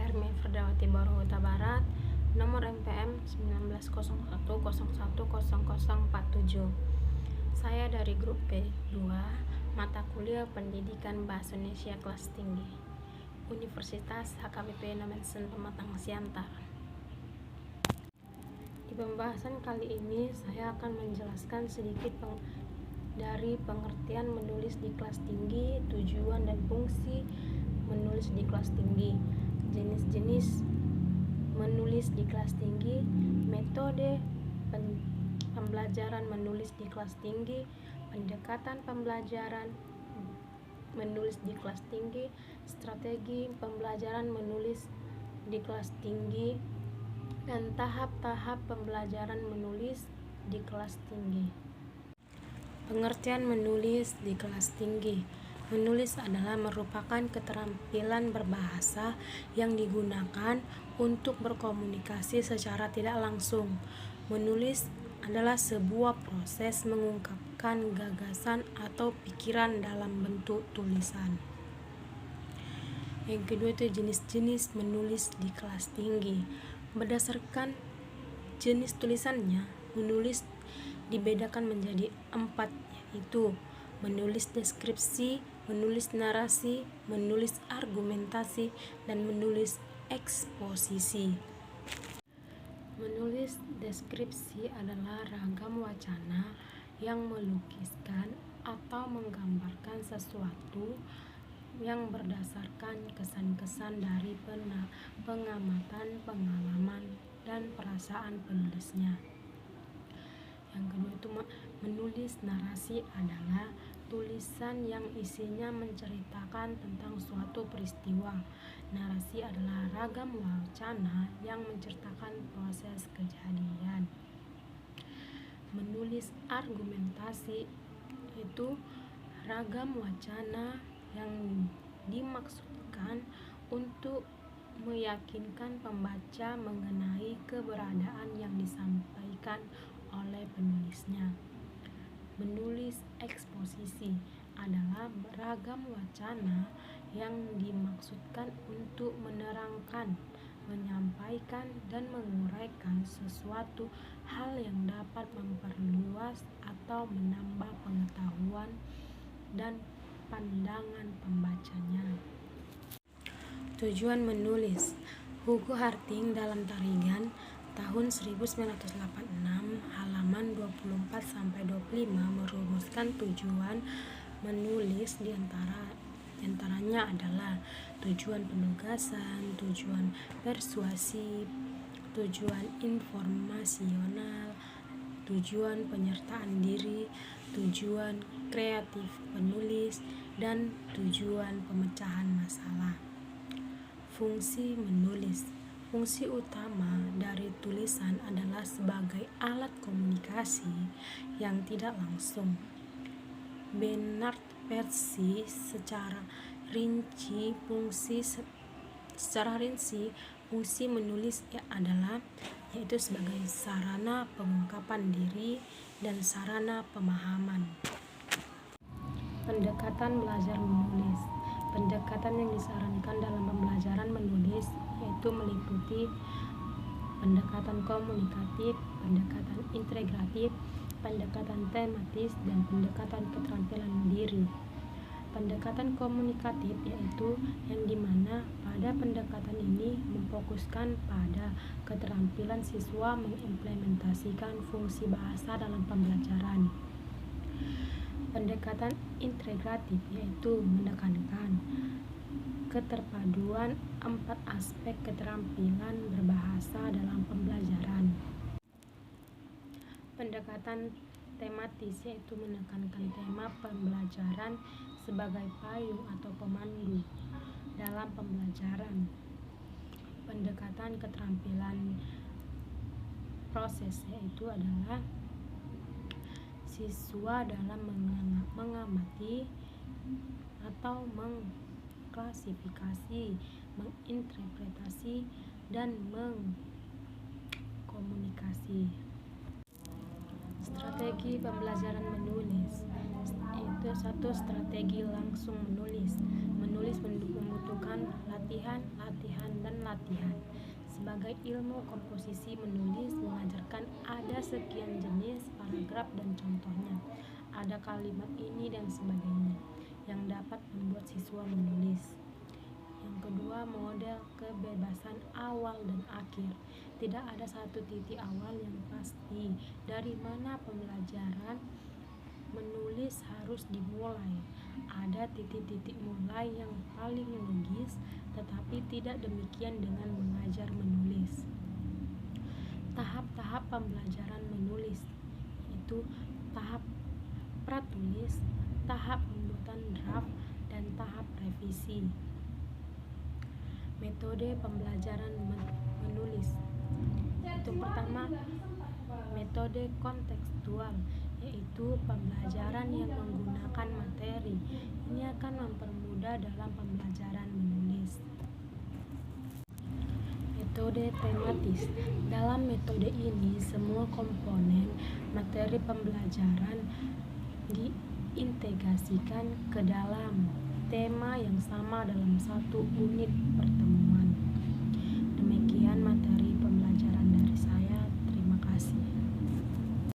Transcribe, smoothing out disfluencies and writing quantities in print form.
Hermi Ferdawati Baro Huta Barat, nomor MPM 1901010047. Saya dari grup P2, mata kuliah Pendidikan Bahasa Indonesia kelas tinggi, Universitas HKBP Nomensen Pematang Siantar. Di pembahasan kali ini saya akan menjelaskan sedikit dari pengertian menulis di kelas tinggi, tujuan dan fungsi menulis di kelas tinggi, jenis-jenis menulis di kelas tinggi, metode pembelajaran menulis di kelas tinggi, pendekatan pembelajaran menulis di kelas tinggi, strategi pembelajaran menulis di kelas tinggi, dan tahap-tahap pembelajaran menulis di kelas tinggi. Pengertian menulis di kelas tinggi. Menulis adalah merupakan keterampilan berbahasa yang digunakan untuk berkomunikasi secara tidak langsung. Menulis adalah sebuah proses mengungkapkan gagasan atau pikiran dalam bentuk tulisan. Yang kedua itu jenis-jenis menulis di kelas tinggi. Berdasarkan jenis tulisannya, menulis dibedakan menjadi 4, yaitu menulis deskripsi, menulis narasi, menulis argumentasi, dan menulis eksposisi. Menulis deskripsi adalah ragam wacana yang melukiskan atau menggambarkan sesuatu yang berdasarkan kesan-kesan dari pengamatan, pengalaman, dan perasaan penulisnya. Yang kedua itu menulis narasi adalah tulisan yang isinya menceritakan tentang suatu peristiwa. Narasi adalah ragam wacana yang menceritakan proses kejadian. Menulis argumentasi itu ragam wacana yang dimaksudkan untuk meyakinkan pembaca mengenai keberadaan yang disampaikan oleh penulisnya. Menulis eksposisi adalah beragam wacana yang dimaksudkan untuk menerangkan, menyampaikan, dan menguraikan sesuatu hal yang dapat memperluas atau menambah pengetahuan dan pandangan pembacanya. Tujuan menulis. Hugo Harting dalam Tarigan tahun 1986 halaman 24-25 merumuskan tujuan menulis diantaranya adalah tujuan penugasan, tujuan persuasif, tujuan informasional, tujuan penyertaan diri, tujuan kreatif penulis, dan tujuan pemecahan masalah. Fungsi menulis. Fungsi utama dari tulisan adalah sebagai alat komunikasi yang tidak langsung. Bernard Percy secara rinci fungsi menulis adalah yaitu sebagai sarana pengungkapan diri dan sarana pemahaman. Pendekatan belajar menulis. Pendekatan yang disarankan dalam pembelajaran menulis yaitu meliputi pendekatan komunikatif, pendekatan integratif, pendekatan tematis, dan pendekatan keterampilan diri. Pendekatan komunikatif yaitu yang dimana pada pendekatan ini memfokuskan pada keterampilan siswa mengimplementasikan fungsi bahasa dalam pembelajaran. Pendekatan integratif yaitu menekankan keterpaduan 4 aspek keterampilan berbahasa dalam pembelajaran. Pendekatan tematis yaitu menekankan tema pembelajaran sebagai payung atau pemandu dalam pembelajaran. Pendekatan keterampilan proses yaitu adalah siswa dalam mengamati atau mengklasifikasi, menginterpretasi, dan mengkomunikasi. Strategi pembelajaran menulis itu 1. Strategi langsung menulis. Menulis membutuhkan latihan, latihan, dan latihan. Sebagai ilmu komposisi menulis mengajarkan ada sekian jenis paragraf dan contohnya, ada kalimat ini dan sebagainya yang dapat membuat siswa menulis. Yang kedua, model kebebasan awal dan akhir. Tidak ada satu titik awal yang pasti dari mana pembelajaran menulis harus dimulai. Ada titik-titik mulai yang paling logis, tetapi tidak demikian dengan mengajar menulis. Tahap-tahap pembelajaran menulis itu tahap pratulis, tahap pembuatan draft, dan tahap revisi. Metode pembelajaran menulis itu pertama, metode kontekstual, yaitu pembelajaran yang menggunakan materi. Ini akan mempermudah dalam pembelajaran menulis. Metode tematis. Dalam metode ini, semua komponen materi pembelajaran diintegrasikan ke dalam tema yang sama dalam satu unit pertemuan.